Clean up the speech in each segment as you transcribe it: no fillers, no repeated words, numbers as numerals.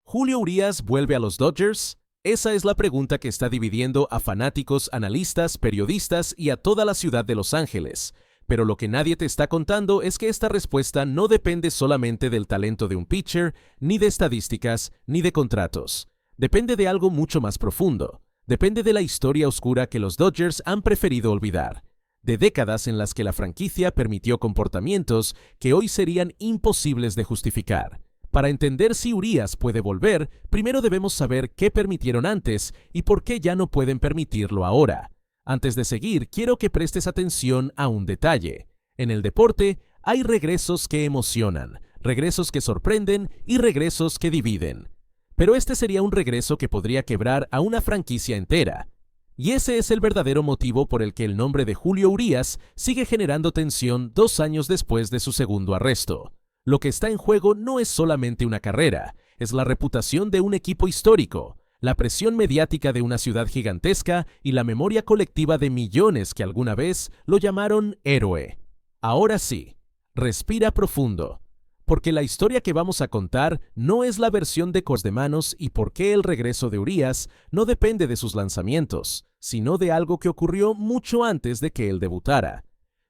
¿Julio Urías vuelve a los Dodgers? Esa es la pregunta que está dividiendo a fanáticos, analistas, periodistas y a toda la ciudad de Los Ángeles. Pero lo que nadie te está contando es que esta respuesta no depende solamente del talento de un pitcher, ni de estadísticas, ni de contratos. Depende de algo mucho más profundo. Depende de la historia oscura que los Dodgers han preferido olvidar. De décadas en las que la franquicia permitió comportamientos que hoy serían imposibles de justificar. Para entender si Urías puede volver, primero debemos saber qué permitieron antes y por qué ya no pueden permitirlo ahora. Antes de seguir, quiero que prestes atención a un detalle. En el deporte, hay regresos que emocionan, regresos que sorprenden y regresos que dividen. Pero este sería un regreso que podría quebrar a una franquicia entera. Y ese es el verdadero motivo por el que el nombre de Julio Urías sigue generando tensión 2 años después de su segundo arresto. Lo que está en juego no es solamente una carrera, es la reputación de un equipo histórico, la presión mediática de una ciudad gigantesca y la memoria colectiva de millones que alguna vez lo llamaron héroe. Ahora sí, respira profundo, porque la historia que vamos a contar no es la versión de Cos de Manos y por qué el regreso de Urías no depende de sus lanzamientos, sino de algo que ocurrió mucho antes de que él debutara.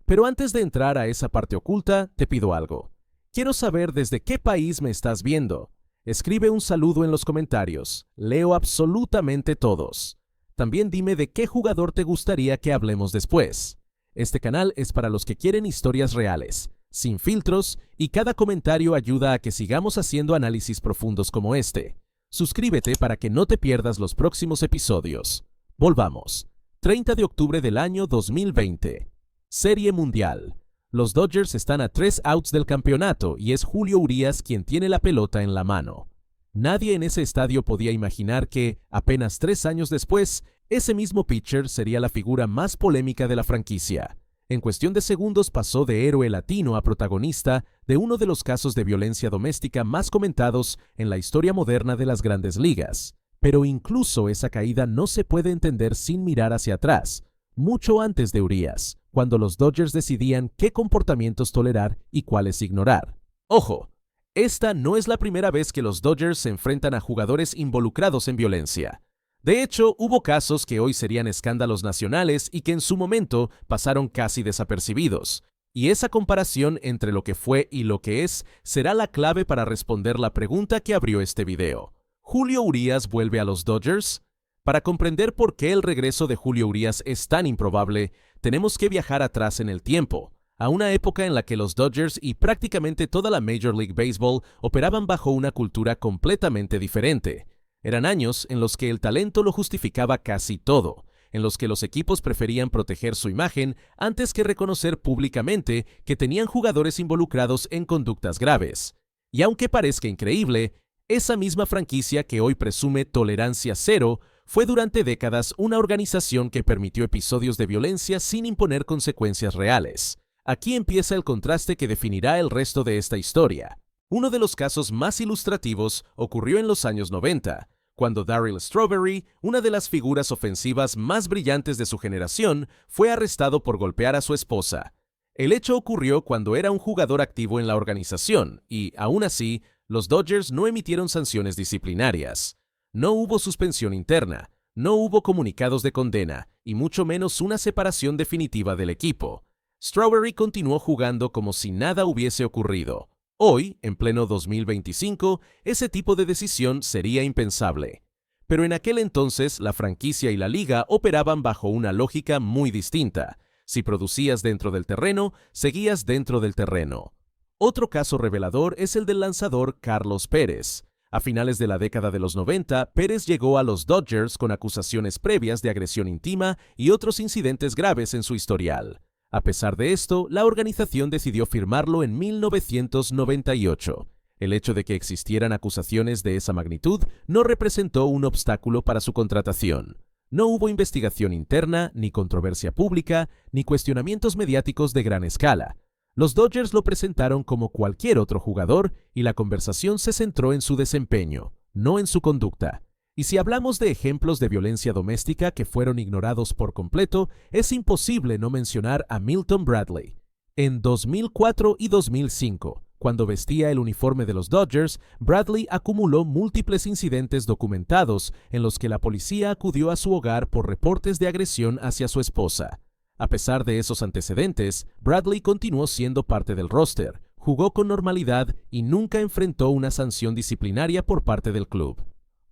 Pero antes de entrar a esa parte oculta, te pido algo. Quiero saber desde qué país me estás viendo. Escribe un saludo en los comentarios. Leo absolutamente todos. También dime de qué jugador te gustaría que hablemos después. Este canal es para los que quieren historias reales, sin filtros, y cada comentario ayuda a que sigamos haciendo análisis profundos como este. Suscríbete para que no te pierdas los próximos episodios. Volvamos. 30 de octubre del año 2020. Serie Mundial. Los Dodgers están a 3 outs del campeonato y es Julio Urías quien tiene la pelota en la mano. Nadie en ese estadio podía imaginar que, apenas 3 años después, ese mismo pitcher sería la figura más polémica de la franquicia. En cuestión de segundos pasó de héroe latino a protagonista de uno de los casos de violencia doméstica más comentados en la historia moderna de las grandes ligas. Pero incluso esa caída no se puede entender sin mirar hacia atrás, mucho antes de Urías, cuando los Dodgers decidían qué comportamientos tolerar y cuáles ignorar. Ojo, esta no es la primera vez que los Dodgers se enfrentan a jugadores involucrados en violencia. De hecho, hubo casos que hoy serían escándalos nacionales y que en su momento pasaron casi desapercibidos. Y esa comparación entre lo que fue y lo que es será la clave para responder la pregunta que abrió este video. ¿Julio Urías vuelve a los Dodgers? Para comprender por qué el regreso de Julio Urías es tan improbable, tenemos que viajar atrás en el tiempo, a una época en la que los Dodgers y prácticamente toda la Major League Baseball operaban bajo una cultura completamente diferente. Eran años en los que el talento lo justificaba casi todo, en los que los equipos preferían proteger su imagen antes que reconocer públicamente que tenían jugadores involucrados en conductas graves. Y aunque parezca increíble, esa misma franquicia que hoy presume tolerancia cero fue durante décadas una organización que permitió episodios de violencia sin imponer consecuencias reales. Aquí empieza el contraste que definirá el resto de esta historia. Uno de los casos más ilustrativos ocurrió en los años 90, cuando Darryl Strawberry, una de las figuras ofensivas más brillantes de su generación, fue arrestado por golpear a su esposa. El hecho ocurrió cuando era un jugador activo en la organización y, aún así, los Dodgers no emitieron sanciones disciplinarias. No hubo suspensión interna, no hubo comunicados de condena y mucho menos una separación definitiva del equipo. Strawberry continuó jugando como si nada hubiese ocurrido. Hoy, en pleno 2025, ese tipo de decisión sería impensable. Pero en aquel entonces, la franquicia y la liga operaban bajo una lógica muy distinta. Si producías dentro del terreno, seguías dentro del terreno. Otro caso revelador es el del lanzador Carlos Pérez. A finales de la década de los 90, Pérez llegó a los Dodgers con acusaciones previas de agresión íntima y otros incidentes graves en su historial. A pesar de esto, la organización decidió firmarlo en 1998. El hecho de que existieran acusaciones de esa magnitud no representó un obstáculo para su contratación. No hubo investigación interna, ni controversia pública, ni cuestionamientos mediáticos de gran escala. Los Dodgers lo presentaron como cualquier otro jugador y la conversación se centró en su desempeño, no en su conducta. Y si hablamos de ejemplos de violencia doméstica que fueron ignorados por completo, es imposible no mencionar a Milton Bradley. En 2004 y 2005, Cuando vestía el uniforme de los Dodgers, Bradley acumuló múltiples incidentes documentados en los que la policía acudió a su hogar por reportes de agresión hacia su esposa. A pesar de esos antecedentes, Bradley continuó siendo parte del roster, jugó con normalidad y nunca enfrentó una sanción disciplinaria por parte del club.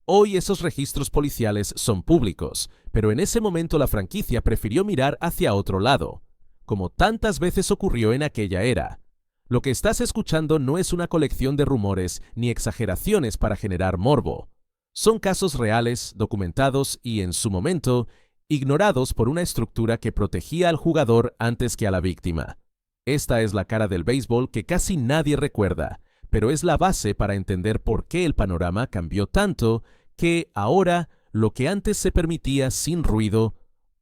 Hoy esos registros policiales son públicos, pero en ese momento la franquicia prefirió mirar hacia otro lado, como tantas veces ocurrió en aquella era. Lo que estás escuchando no es una colección de rumores ni exageraciones para generar morbo. Son casos reales, documentados y, en su momento, ignorados por una estructura que protegía al jugador antes que a la víctima. Esta es la cara del béisbol que casi nadie recuerda, pero es la base para entender por qué el panorama cambió tanto que ahora lo que antes se permitía sin ruido,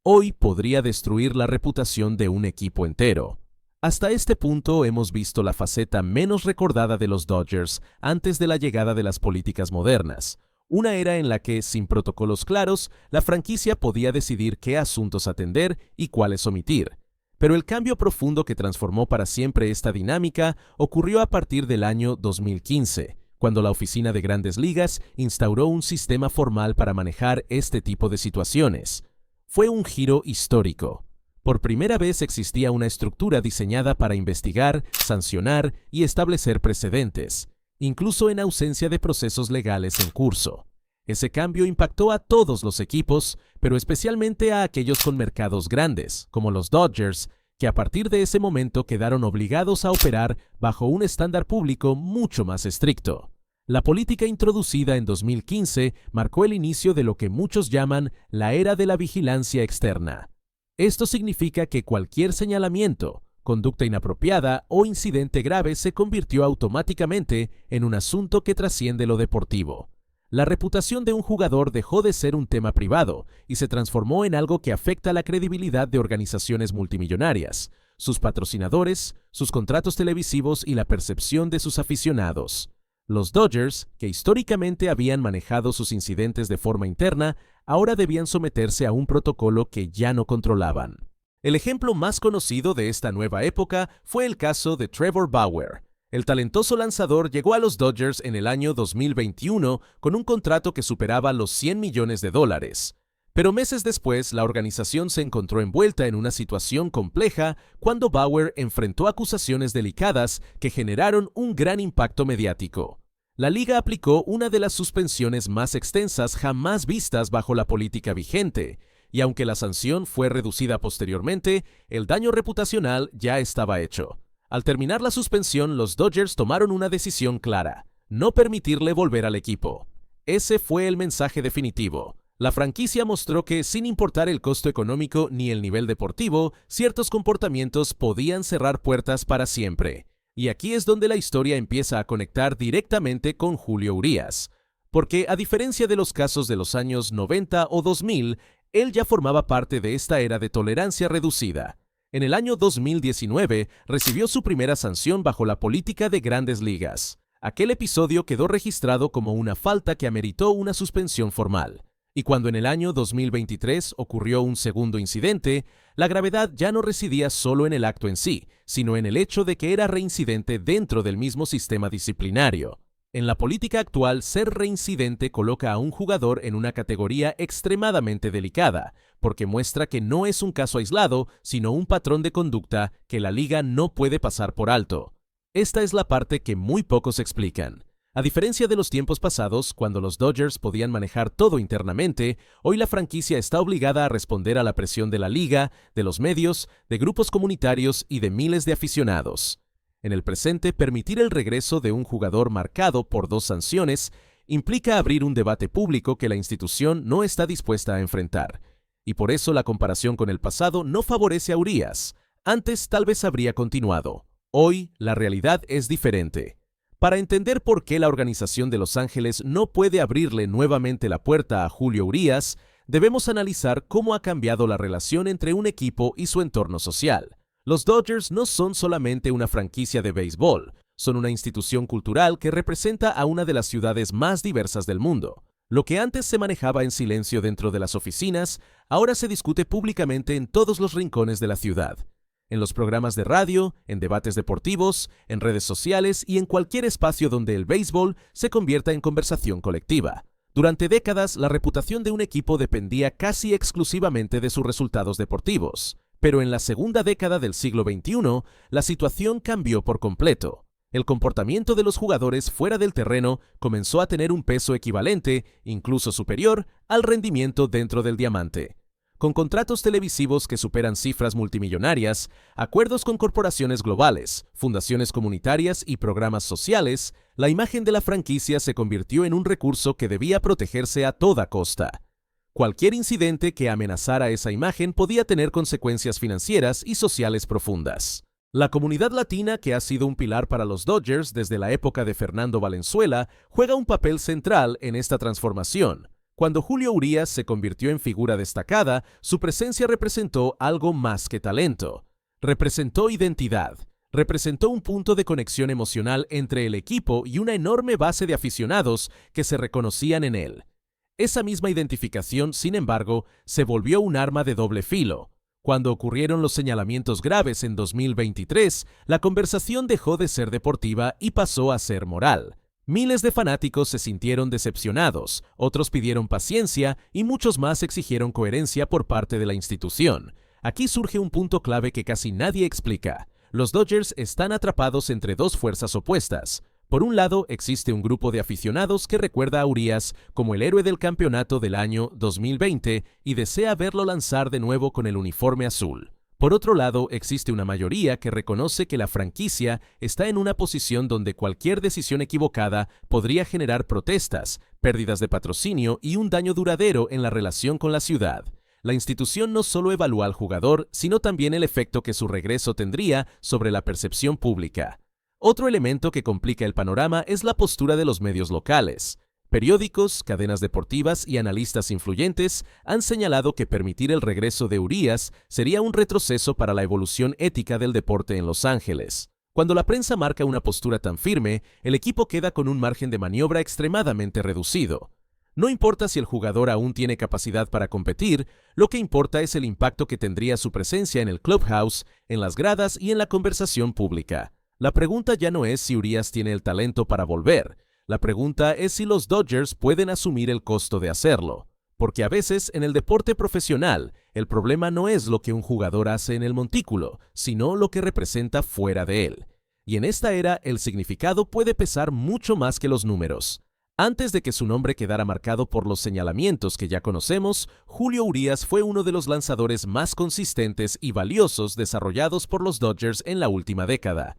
hoy podría destruir la reputación de un equipo entero. Hasta este punto hemos visto la faceta menos recordada de los Dodgers antes de la llegada de las políticas modernas, una era en la que, sin protocolos claros, la franquicia podía decidir qué asuntos atender y cuáles omitir. Pero el cambio profundo que transformó para siempre esta dinámica ocurrió a partir del año 2015, cuando la Oficina de Grandes Ligas instauró un sistema formal para manejar este tipo de situaciones. Fue un giro histórico. Por primera vez existía una estructura diseñada para investigar, sancionar y establecer precedentes, incluso en ausencia de procesos legales en curso. Ese cambio impactó a todos los equipos, pero especialmente a aquellos con mercados grandes, como los Dodgers, que a partir de ese momento quedaron obligados a operar bajo un estándar público mucho más estricto. La política introducida en 2015 marcó el inicio de lo que muchos llaman la era de la vigilancia externa. Esto significa que cualquier señalamiento, conducta inapropiada o incidente grave se convirtió automáticamente en un asunto que trasciende lo deportivo. La reputación de un jugador dejó de ser un tema privado y se transformó en algo que afecta la credibilidad de organizaciones multimillonarias, sus patrocinadores, sus contratos televisivos y la percepción de sus aficionados. Los Dodgers, que históricamente habían manejado sus incidentes de forma interna, ahora debían someterse a un protocolo que ya no controlaban. El ejemplo más conocido de esta nueva época fue el caso de Trevor Bauer. El talentoso lanzador llegó a los Dodgers en el año 2021 con un contrato que superaba los $100 millones. Pero meses después, la organización se encontró envuelta en una situación compleja cuando Bauer enfrentó acusaciones delicadas que generaron un gran impacto mediático. La liga aplicó una de las suspensiones más extensas jamás vistas bajo la política vigente, y aunque la sanción fue reducida posteriormente, el daño reputacional ya estaba hecho. Al terminar la suspensión, los Dodgers tomaron una decisión clara: no permitirle volver al equipo. Ese fue el mensaje definitivo. La franquicia mostró que, sin importar el costo económico ni el nivel deportivo, ciertos comportamientos podían cerrar puertas para siempre. Y aquí es donde la historia empieza a conectar directamente con Julio Urías. Porque, a diferencia de los casos de los años 90 o 2000, él ya formaba parte de esta era de tolerancia reducida. En el año 2019 recibió su primera sanción bajo la política de Grandes Ligas. Aquel episodio quedó registrado como una falta que ameritó una suspensión formal. Y cuando en el año 2023 ocurrió un segundo incidente, la gravedad ya no residía solo en el acto en sí, sino en el hecho de que era reincidente dentro del mismo sistema disciplinario. En la política actual, ser reincidente coloca a un jugador en una categoría extremadamente delicada, porque muestra que no es un caso aislado, sino un patrón de conducta que la liga no puede pasar por alto. Esta es la parte que muy pocos explican. A diferencia de los tiempos pasados, cuando los Dodgers podían manejar todo internamente, hoy la franquicia está obligada a responder a la presión de la liga, de los medios, de grupos comunitarios y de miles de aficionados. En el presente, permitir el regreso de un jugador marcado por 2 sanciones implica abrir un debate público que la institución no está dispuesta a enfrentar. Y por eso la comparación con el pasado no favorece a Urías. Antes tal vez habría continuado. Hoy la realidad es diferente. Para entender por qué la organización de Los Ángeles no puede abrirle nuevamente la puerta a Julio Urías, debemos analizar cómo ha cambiado la relación entre un equipo y su entorno social. Los Dodgers no son solamente una franquicia de béisbol, son una institución cultural que representa a una de las ciudades más diversas del mundo. Lo que antes se manejaba en silencio dentro de las oficinas, ahora se discute públicamente en todos los rincones de la ciudad. en los programas de radio, en debates deportivos, en redes sociales y en cualquier espacio donde el béisbol se convierta en conversación colectiva. Durante décadas, la reputación de un equipo dependía casi exclusivamente de sus resultados deportivos, pero en la segunda década del siglo XXI, la situación cambió por completo. El comportamiento de los jugadores fuera del terreno comenzó a tener un peso equivalente, incluso superior, al rendimiento dentro del diamante. Con contratos televisivos que superan cifras multimillonarias, acuerdos con corporaciones globales, fundaciones comunitarias y programas sociales, la imagen de la franquicia se convirtió en un recurso que debía protegerse a toda costa. Cualquier incidente que amenazara esa imagen podía tener consecuencias financieras y sociales profundas. La comunidad latina, que ha sido un pilar para los Dodgers desde la época de Fernando Valenzuela, juega un papel central en esta transformación. Cuando Julio Urías se convirtió en figura destacada, su presencia representó algo más que talento. Representó identidad. Representó un punto de conexión emocional entre el equipo y una enorme base de aficionados que se reconocían en él. Esa misma identificación, sin embargo, se volvió un arma de doble filo. Cuando ocurrieron los señalamientos graves en 2023, la conversación dejó de ser deportiva y pasó a ser moral. Miles de fanáticos se sintieron decepcionados, otros pidieron paciencia y muchos más exigieron coherencia por parte de la institución. Aquí surge un punto clave que casi nadie explica. Los Dodgers están atrapados entre dos fuerzas opuestas. Por un lado, existe un grupo de aficionados que recuerda a Urías como el héroe del campeonato del año 2020 y desea verlo lanzar de nuevo con el uniforme azul. Por otro lado, existe una mayoría que reconoce que la franquicia está en una posición donde cualquier decisión equivocada podría generar protestas, pérdidas de patrocinio y un daño duradero en la relación con la ciudad. La institución no solo evalúa al jugador, sino también el efecto que su regreso tendría sobre la percepción pública. Otro elemento que complica el panorama es la postura de los medios locales. Periódicos, cadenas deportivas y analistas influyentes han señalado que permitir el regreso de Urías sería un retroceso para la evolución ética del deporte en Los Ángeles. Cuando la prensa marca una postura tan firme, el equipo queda con un margen de maniobra extremadamente reducido. No importa si el jugador aún tiene capacidad para competir, lo que importa es el impacto que tendría su presencia en el clubhouse, en las gradas y en la conversación pública. La pregunta ya no es si Urías tiene el talento para volver. La pregunta es si los Dodgers pueden asumir el costo de hacerlo. Porque a veces, en el deporte profesional, el problema no es lo que un jugador hace en el montículo, sino lo que representa fuera de él. Y en esta era, el significado puede pesar mucho más que los números. Antes de que su nombre quedara marcado por los señalamientos que ya conocemos, Julio Urías fue uno de los lanzadores más consistentes y valiosos desarrollados por los Dodgers en la última década.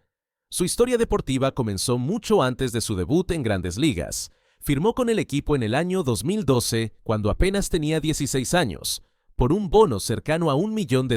Su historia deportiva comenzó mucho antes de su debut en Grandes Ligas. Firmó con el equipo en el año 2012, cuando apenas tenía 16 años, por un bono cercano a $1 millón,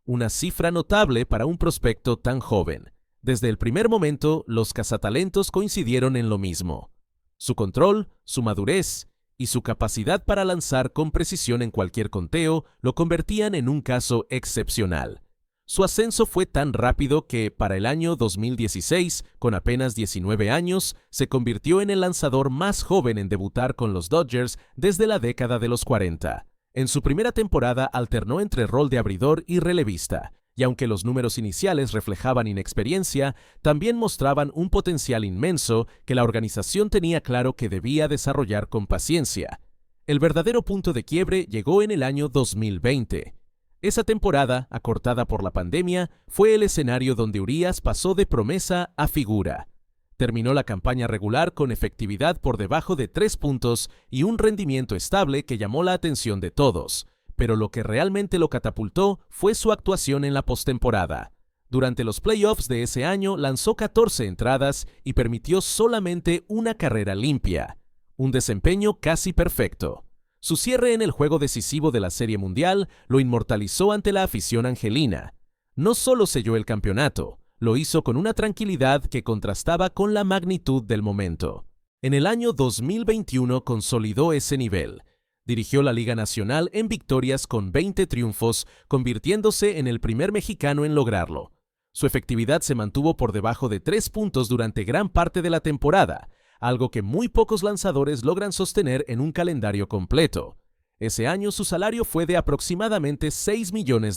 una cifra notable para un prospecto tan joven. Desde el primer momento, los cazatalentos coincidieron en lo mismo. Su control, su madurez y su capacidad para lanzar con precisión en cualquier conteo lo convertían en un caso excepcional. Su ascenso fue tan rápido que, para el año 2016, con apenas 19 años, se convirtió en el lanzador más joven en debutar con los Dodgers desde la década de los 40. En su primera temporada alternó entre rol de abridor y relevista, y aunque los números iniciales reflejaban inexperiencia, también mostraban un potencial inmenso que la organización tenía claro que debía desarrollar con paciencia. El verdadero punto de quiebre llegó en el año 2020. Esa temporada, acortada por la pandemia, fue el escenario donde Urías pasó de promesa a figura. Terminó la campaña regular con efectividad por debajo de 3 puntos y un rendimiento estable que llamó la atención de todos, pero lo que realmente lo catapultó fue su actuación en la postemporada. Durante los playoffs de ese año lanzó 14 entradas y permitió solamente una carrera limpia, un desempeño casi perfecto. Su cierre en el juego decisivo de la Serie Mundial lo inmortalizó ante la afición angelina. No solo selló el campeonato, lo hizo con una tranquilidad que contrastaba con la magnitud del momento. En el año 2021 consolidó ese nivel. Dirigió la Liga Nacional en victorias con 20 triunfos, convirtiéndose en el primer mexicano en lograrlo. Su efectividad se mantuvo por debajo de 3 puntos durante gran parte de la temporada, algo que muy pocos lanzadores logran sostener en un calendario completo. Ese año su salario fue de aproximadamente $6 millones,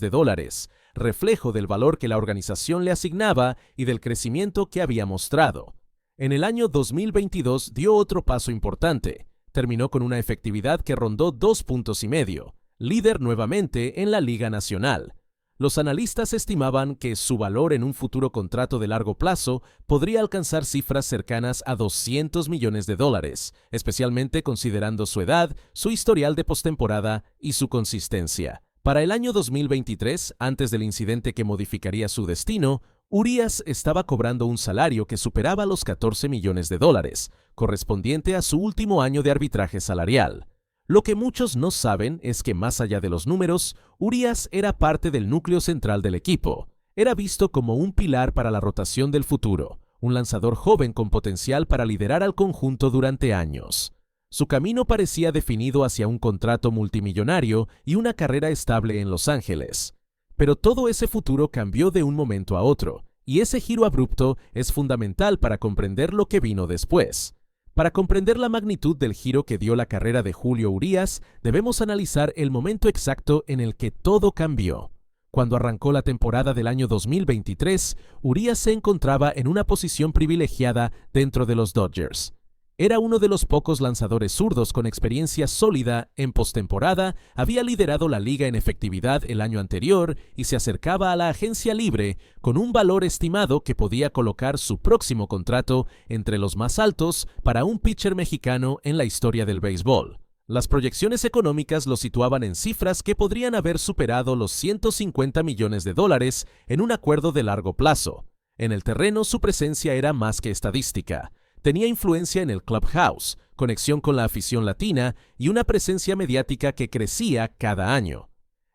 reflejo del valor que la organización le asignaba y del crecimiento que había mostrado. En el año 2022 dio otro paso importante. Terminó con una efectividad que rondó 2,5 puntos, líder nuevamente en la Liga Nacional. Los analistas estimaban que su valor en un futuro contrato de largo plazo podría alcanzar cifras cercanas a $200 millones, especialmente considerando su edad, su historial de postemporada y su consistencia. Para el año 2023, antes del incidente que modificaría su destino, Urias estaba cobrando un salario que superaba los $14 millones, correspondiente a su último año de arbitraje salarial. Lo que muchos no saben es que más allá de los números, Urias era parte del núcleo central del equipo. Era visto como un pilar para la rotación del futuro, un lanzador joven con potencial para liderar al conjunto durante años. Su camino parecía definido hacia un contrato multimillonario y una carrera estable en Los Ángeles. Pero todo ese futuro cambió de un momento a otro, y ese giro abrupto es fundamental para comprender lo que vino después. Para comprender la magnitud del giro que dio la carrera de Julio Urias, debemos analizar el momento exacto en el que todo cambió. Cuando arrancó la temporada del año 2023, Urias se encontraba en una posición privilegiada dentro de los Dodgers. Era uno de los pocos lanzadores zurdos con experiencia sólida en postemporada, había liderado la liga en efectividad el año anterior y se acercaba a la agencia libre con un valor estimado que podía colocar su próximo contrato entre los más altos para un pitcher mexicano en la historia del béisbol. Las proyecciones económicas lo situaban en cifras que podrían haber superado los $150 millones en un acuerdo de largo plazo. En el terreno su presencia era más que estadística. Tenía influencia en el clubhouse, conexión con la afición latina y una presencia mediática que crecía cada año.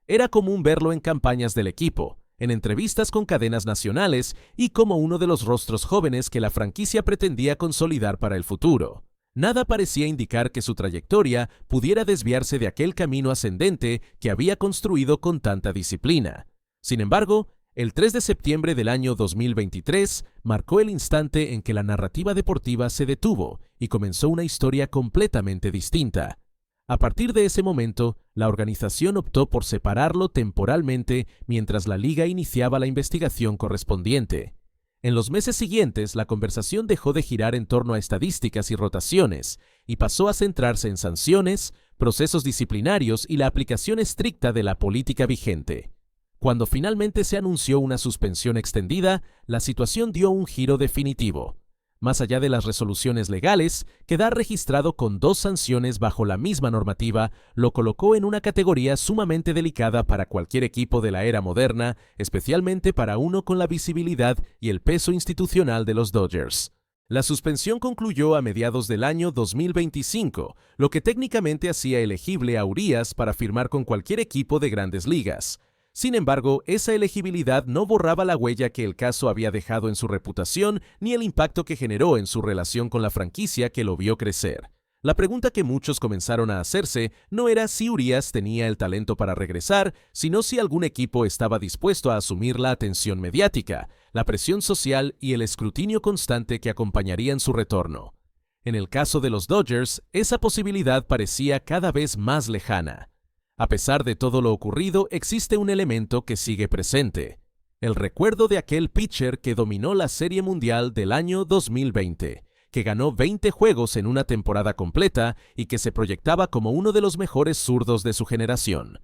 Era común verlo en campañas del equipo, en entrevistas con cadenas nacionales y como uno de los rostros jóvenes que la franquicia pretendía consolidar para el futuro. Nada parecía indicar que su trayectoria pudiera desviarse de aquel camino ascendente que había construido con tanta disciplina. Sin embargo, el 3 de septiembre del año 2023 marcó el instante en que la narrativa deportiva se detuvo y comenzó una historia completamente distinta. A partir de ese momento, la organización optó por separarlo temporalmente mientras la liga iniciaba la investigación correspondiente. En los meses siguientes, la conversación dejó de girar en torno a estadísticas y rotaciones y pasó a centrarse en sanciones, procesos disciplinarios y la aplicación estricta de la política vigente. Cuando finalmente se anunció una suspensión extendida, la situación dio un giro definitivo. Más allá de las resoluciones legales, quedar registrado con 2 sanciones bajo la misma normativa lo colocó en una categoría sumamente delicada para cualquier equipo de la era moderna, especialmente para uno con la visibilidad y el peso institucional de los Dodgers. La suspensión concluyó a mediados del año 2025, lo que técnicamente hacía elegible a Urias para firmar con cualquier equipo de Grandes Ligas. Sin embargo, esa elegibilidad no borraba la huella que el caso había dejado en su reputación ni el impacto que generó en su relación con la franquicia que lo vio crecer. La pregunta que muchos comenzaron a hacerse no era si Urias tenía el talento para regresar, sino si algún equipo estaba dispuesto a asumir la atención mediática, la presión social y el escrutinio constante que acompañarían su retorno. En el caso de los Dodgers, esa posibilidad parecía cada vez más lejana. A pesar de todo lo ocurrido, existe un elemento que sigue presente: el recuerdo de aquel pitcher que dominó la Serie Mundial del año 2020, que ganó 20 juegos en una temporada completa y que se proyectaba como uno de los mejores zurdos de su generación.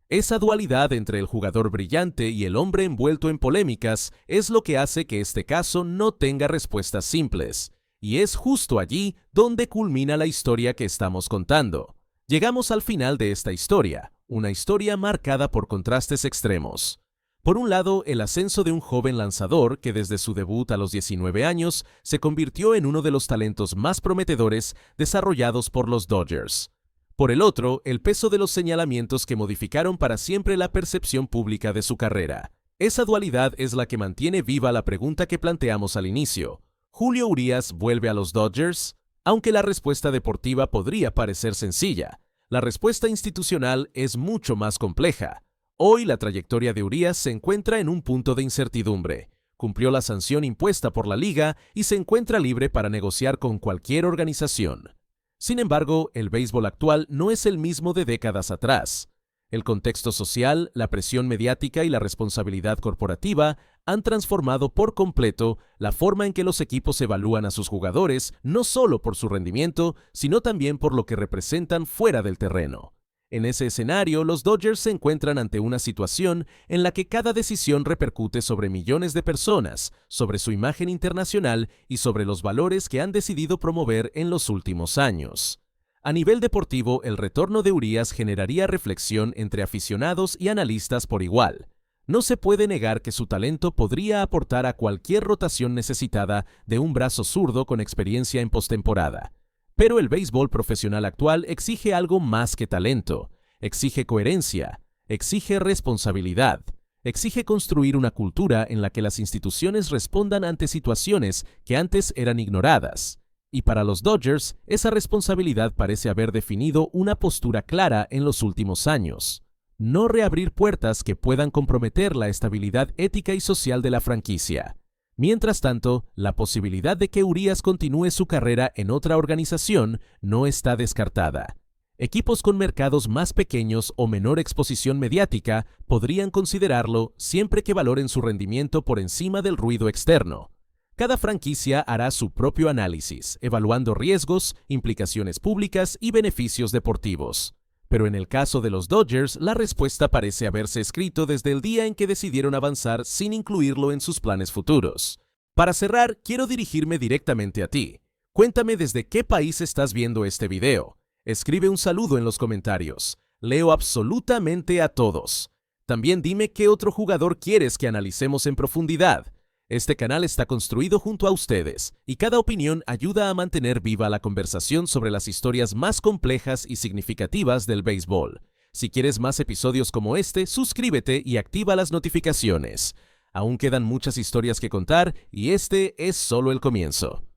Esa dualidad entre el jugador brillante y el hombre envuelto en polémicas es lo que hace que este caso no tenga respuestas simples, y es justo allí donde culmina la historia que estamos contando. Llegamos al final de esta historia, una historia marcada por contrastes extremos. Por un lado, el ascenso de un joven lanzador que desde su debut a los 19 años se convirtió en uno de los talentos más prometedores desarrollados por los Dodgers. Por el otro, el peso de los señalamientos que modificaron para siempre la percepción pública de su carrera. Esa dualidad es la que mantiene viva la pregunta que planteamos al inicio. ¿Julio Urias vuelve a los Dodgers? Aunque la respuesta deportiva podría parecer sencilla, la respuesta institucional es mucho más compleja. Hoy la trayectoria de Urias se encuentra en un punto de incertidumbre. Cumplió la sanción impuesta por la liga y se encuentra libre para negociar con cualquier organización. Sin embargo, el béisbol actual no es el mismo de décadas atrás. El contexto social, la presión mediática y la responsabilidad corporativa han transformado por completo la forma en que los equipos evalúan a sus jugadores, no solo por su rendimiento, sino también por lo que representan fuera del terreno. En ese escenario, los Dodgers se encuentran ante una situación en la que cada decisión repercute sobre millones de personas, sobre su imagen internacional y sobre los valores que han decidido promover en los últimos años. A nivel deportivo, el retorno de Urias generaría reflexión entre aficionados y analistas por igual. No se puede negar que su talento podría aportar a cualquier rotación necesitada de un brazo zurdo con experiencia en postemporada. Pero el béisbol profesional actual exige algo más que talento. Exige coherencia, exige responsabilidad, exige construir una cultura en la que las instituciones respondan ante situaciones que antes eran ignoradas. Y para los Dodgers, esa responsabilidad parece haber definido una postura clara en los últimos años. No reabrir puertas que puedan comprometer la estabilidad ética y social de la franquicia. Mientras tanto, la posibilidad de que Urias continúe su carrera en otra organización no está descartada. Equipos con mercados más pequeños o menor exposición mediática podrían considerarlo siempre que valoren su rendimiento por encima del ruido externo. Cada franquicia hará su propio análisis, evaluando riesgos, implicaciones públicas y beneficios deportivos. Pero en el caso de los Dodgers, la respuesta parece haberse escrito desde el día en que decidieron avanzar sin incluirlo en sus planes futuros. Para cerrar, quiero dirigirme directamente a ti. Cuéntame desde qué país estás viendo este video. Escribe un saludo en los comentarios. Leo absolutamente a todos. También dime qué otro jugador quieres que analicemos en profundidad. Este canal está construido junto a ustedes, y cada opinión ayuda a mantener viva la conversación sobre las historias más complejas y significativas del béisbol. Si quieres más episodios como este, suscríbete y activa las notificaciones. Aún quedan muchas historias que contar, y este es solo el comienzo.